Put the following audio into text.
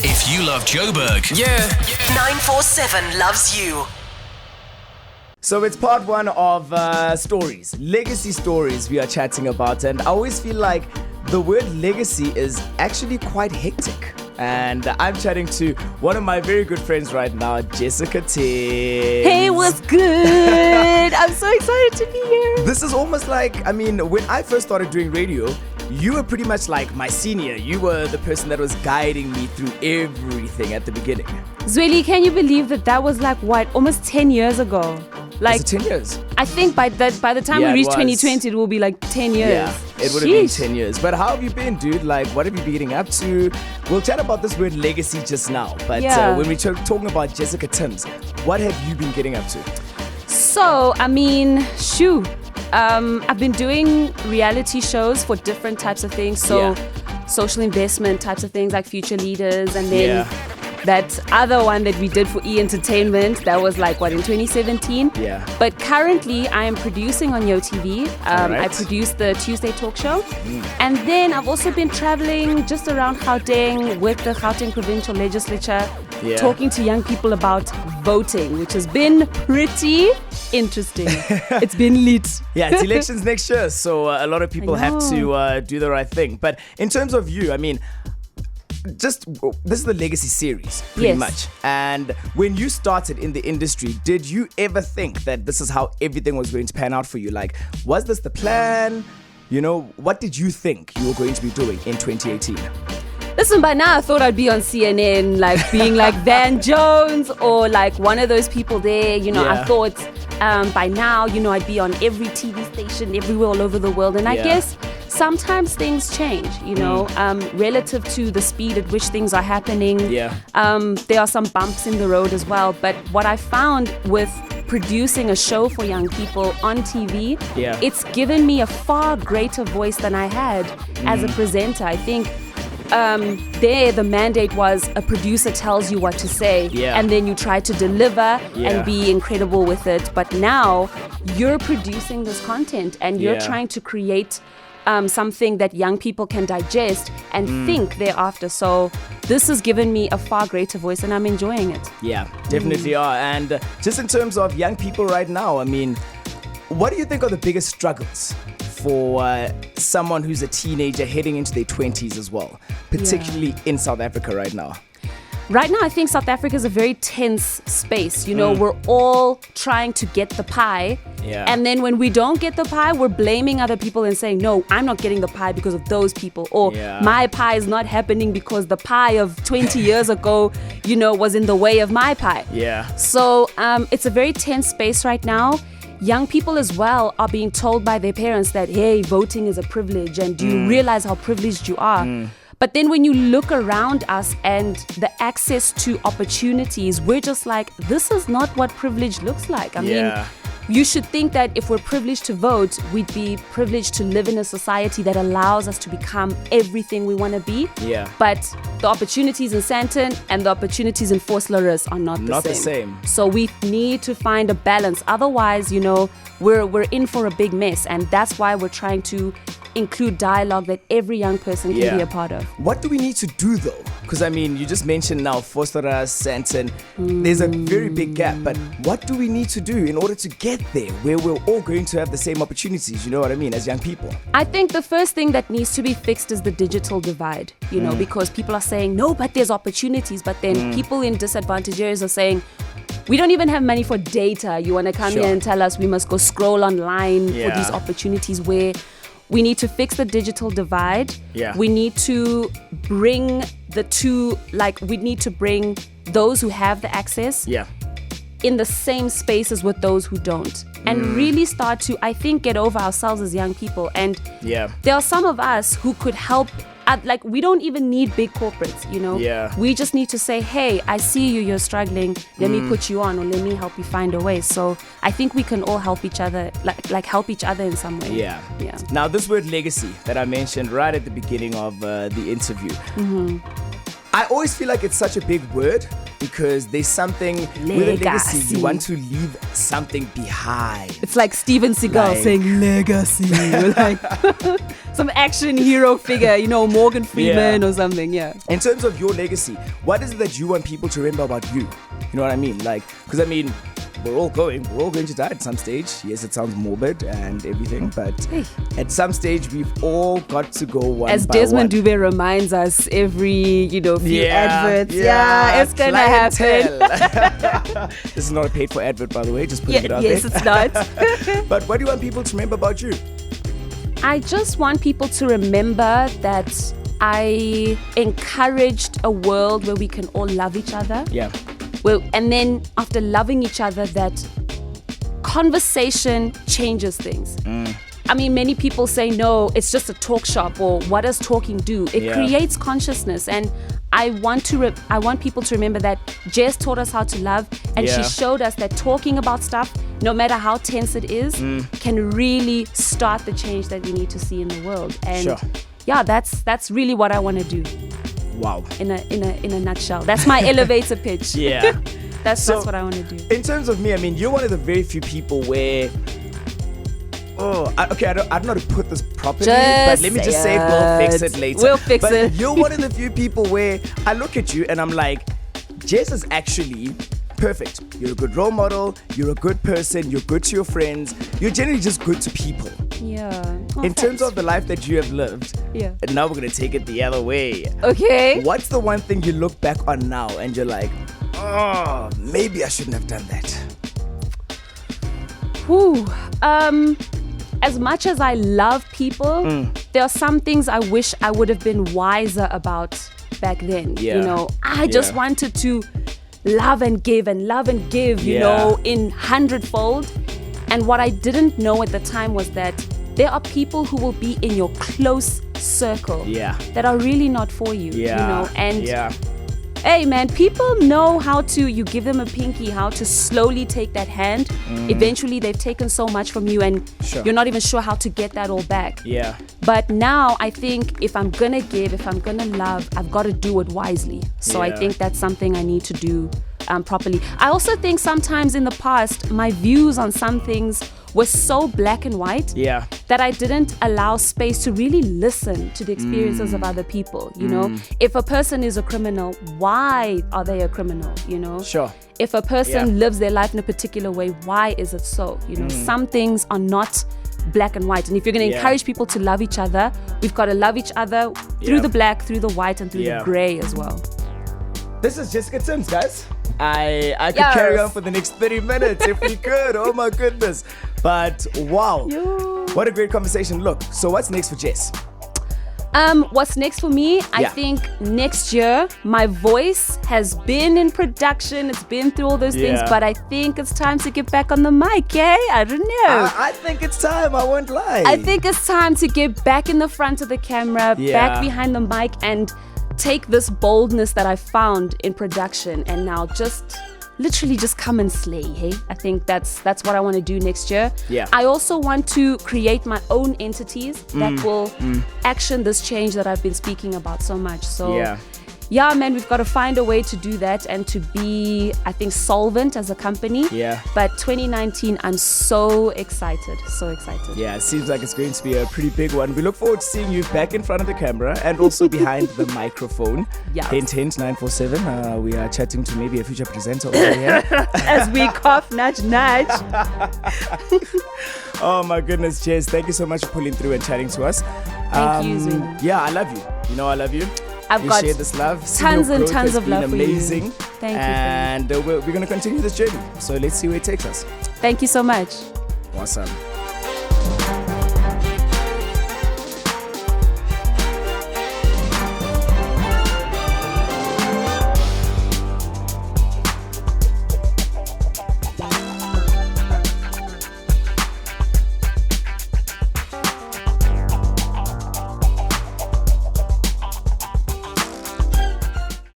If you love Joburg, 947 loves you. So it's part one of stories, legacy stories we are chatting about. And I always feel like the word legacy is actually quite hectic. And I'm chatting to one of my very good friends right now, Jessica T. Hey, what's good? I'm so excited to be here. This is almost like, when I first started doing radio, you were pretty much like my senior. You were the person that was guiding me through everything at the beginning. Zweli, can you believe that was like, almost 10 years ago? Was it 10 years? I think by the time we reach 2020, it will be like 10 years. Yeah, it would have been 10 years. But how have you been, dude? Like, what have you been getting up to? We'll chat about this word legacy just now. But when we're talking about Jessica Timms, what have you been getting up to? So, I've been doing reality shows for different types of things. So, social investment types of things like Future Leaders, and then that other one that we did for E! Entertainment, that was like, in 2017? Yeah. But currently, I am producing on YoTV. I produce the Tuesday talk show. And then I've also been traveling just around Gauteng with the Gauteng Provincial Legislature, talking to young people about voting, which has been pretty interesting. It's been lit. Yeah, it's elections next year, so a lot of people have to do the right thing. But in terms of you, this is the legacy series, pretty much. And when you started in the industry, did you ever think that this is how everything was going to pan out for you? Like, was this the plan? What did you think you were going to be doing in 2018? Listen, by now I thought I'd be on CNN, like being like Van Jones or like one of those people there. I thought by now, I'd be on every TV station everywhere all over the world. And I guess sometimes things change, relative to the speed at which things are happening. There are some bumps in the road as well. But what I found with producing a show for young people on TV, it's given me a far greater voice than I had as a presenter. I think the mandate was a producer tells you what to say and then you try to deliver and be incredible with it. But now you're producing this content and you're trying to create something that young people can digest and think thereafter. So this has given me a far greater voice and I'm enjoying it. Yeah, definitely are. And just in terms of young people right now, what do you think are the biggest struggles for someone who's a teenager heading into their 20s as well, particularly in South Africa right now? Right now, I think South Africa is a very tense space. We're all trying to get the pie. And then when we don't get the pie, we're blaming other people and saying, no, I'm not getting the pie because of those people. Or my pie is not happening because the pie of 20 years ago, was in the way of my pie. So it's a very tense space right now. Young people as well are being told by their parents that, hey, voting is a privilege and do you realize how privileged you are? But then when you look around us and the access to opportunities, we're just like, this is not what privilege looks like. I mean, you should think that if we're privileged to vote, we'd be privileged to live in a society that allows us to become everything we want to be. But the opportunities in Sandton and the opportunities in Vosloorus are not the same. So we need to find a balance. Otherwise, we're in for a big mess. And that's why we're trying to include dialogue that every young person can be a part of. What do we need to do though? Because you just mentioned now Vosloorus, Sandton. There's a very big gap, but what do we need to do in order to get there where we're all going to have the same opportunities, as young people? I think the first thing that needs to be fixed is the digital divide, because people are saying, no, but there's opportunities, but then people in disadvantaged areas are saying, we don't even have money for data. You want to come here and tell us we must go scroll online for these opportunities where we need to fix the digital divide. We need to bring bring those who have the access in the same spaces with those who don't. And really start to, I think, get over ourselves as young people. And there are some of us who could help. We don't even need big corporates, We just need to say, hey, I see you're struggling. Let me put you on, or let me help you find a way. So I think we can all help each other, help each other in some way. Now, this word legacy that I mentioned right at the beginning of the interview, I always feel like it's such a big word, because there's something with a legacy. You want to leave something behind. It's like Steven Seagal saying legacy. Like some action hero figure, Morgan Freeman or something. Yeah. In terms of your legacy, what is it that you want people to remember about you? You know what I mean? Like, because we're all going to die at some stage. Yes, it sounds morbid and everything, but at some stage we've all got to go one as by Desmond one. Dube reminds us every few adverts. Yeah, it's gonna happen. This is not a paid for advert, by the way, just putting it out yes, there. It's not. But what do you want people to remember about you? I just want people to remember that I encouraged a world where we can all love each other. Yeah. Well, and then after loving each other, that conversation changes things. I mean, many people say, no, it's just a talk shop, or what does talking do? It creates consciousness. And I want people to remember that Jess taught us how to love, and she showed us that talking about stuff, no matter how tense it is, can really start the change that we need to see in the world. And that's really what I want to do. Wow. In a nutshell. That's my elevator pitch. Yeah. That's what I want to do. In terms of me, I mean, you're one of the very few people where... I don't know how to put this properly, but let me just say it. We'll fix it later. We'll fix it. You're one of the few people where I look at you and I'm like, Jess is actually perfect. You're a good role model. You're a good person. You're good to your friends. You're generally just good to people. Yeah. In terms of the life that you have lived, and now we're going to take it the other way. Okay. What's the one thing you look back on now and you're like, oh, maybe I shouldn't have done that? Whew. As much as I love people, there are some things I wish I would have been wiser about back then. I just wanted to love and give, you know, in 100-fold. And what I didn't know at the time was that there are people who will be in your close circle that are really not for you, you know. And hey man, people know how to, you give them a pinky, how to slowly take that hand. Eventually they've taken so much from you and you're not even sure how to get that all back. But now I think if I'm gonna give, if I'm gonna love, I've got to do it wisely. So I think that's something I need to do properly. I also think sometimes in the past, my views on some things were so black and white that I didn't allow space to really listen to the experiences of other people, you know. If a person is a criminal, why are they a criminal, you know? If a person lives their life in a particular way, why is it so? You know, some things are not black and white. And if you're going to encourage people to love each other, we've got to love each other through the black, through the white, and through the gray as well. This is Jessica Timms, guys. I could carry on for the next 30 minutes if we could. Oh my goodness. But wow, what a great conversation. Look, so what's next for Jess? What's next for me? I think next year, my voice has been in production. It's been through all those things, but I think it's time to get back on the mic, eh? I don't know. I think it's time. I won't lie. I think it's time to get back in the front of the camera, back behind the mic, and take this boldness that I found in production and now literally just come and slay, hey? I think that's what I want to do next year. I also want to create my own entities that will action this change that I've been speaking about so much. So yeah, man, we've got to find a way to do that and to be, I think, solvent as a company. But 2019, I'm so excited. Yeah, it seems like it's going to be a pretty big one. We look forward to seeing you back in front of the camera and also behind the microphone. Hint, hint, 947. We are chatting to maybe a future presenter over here. As we cough, nudge, nudge. Oh my goodness, Jess, thank you so much for pulling through and chatting to us. Thank you, Zulu. Yeah, I love you. You know I love you. I've got share this love. Tons and tons of love amazing. for you. Thank you. And we're going to continue this journey. So let's see where it takes us. Thank you so much. Awesome.